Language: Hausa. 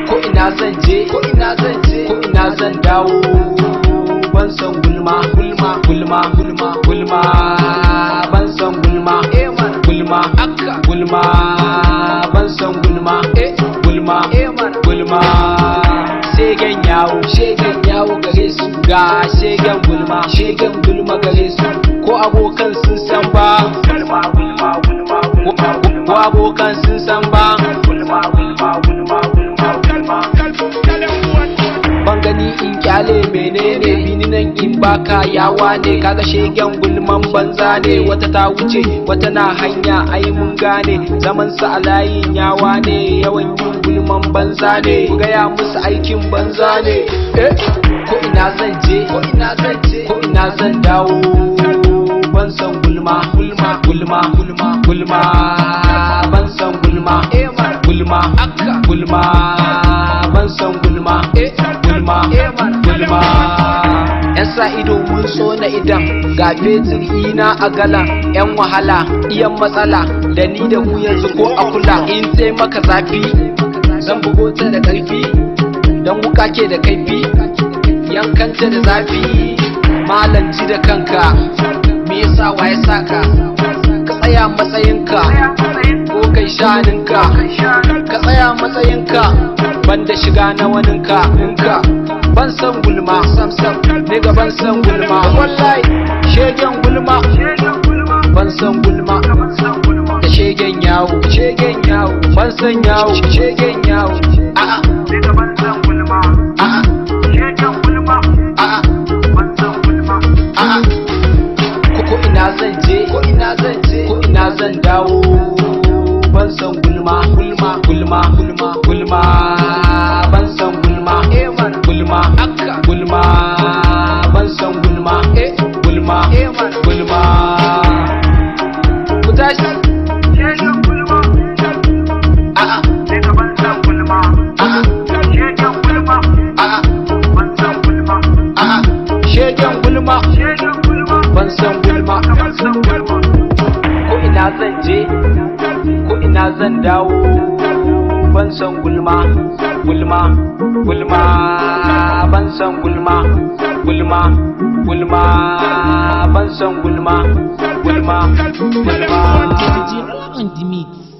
Ko ina zan je, ko ina zan dawo. Ban san gulma, ban san gulma, ban san gulma, shegen yawo gare su, ga shegen gulma gare su, ko abokan sun san ba, ko abokan sun san ba. Ban gani in kyale menene bini nan in baka yawa ne, kaga shegen gulman banza ne, wata ta wuce wata na hanya ai mun gane, zaman sa a layin yawa ne, yawan yin gulman banza ne, ku gaya musu aikin banza ne. Ko ina zan je, ko ina zan dawo. Ban san gulma, ban san gulma, ban san gulma, yan sa ido mun so na idan, ga fetur ina a gala, yan wahala iyan matsala, da ni da ku yanzu ko a kula. In sai maka zafi zan bugo ta da karfi, dan wuka ke da kaifi, yankanta da zafi. Malam ji da kanka, me yasa waye saka ka tsaya matsayinka, ko kai shaninka ka tsaya matsayinka, banda shiga na waninka. Ban san gulma, daga ban san gulma, wallahi shegen gulma, ban san gulma, da shegen yawo, ban san yawo, shegen yawo. Daga ban san gulma, shegen gulma, ban san gulma. Ko ina zan je, ko ina zan dawo. Ban san gulma, ban san gulma, ban san gulma, ku tashi. Shegen gulma, daga ban san gulma, shegen gulma, ban san gulma. Shegen gulma, ban san gulma. Ko ina zan je, ko ina zan dawo. Ban san gulma, ban san gulma, ban san gulma. Original on the mix.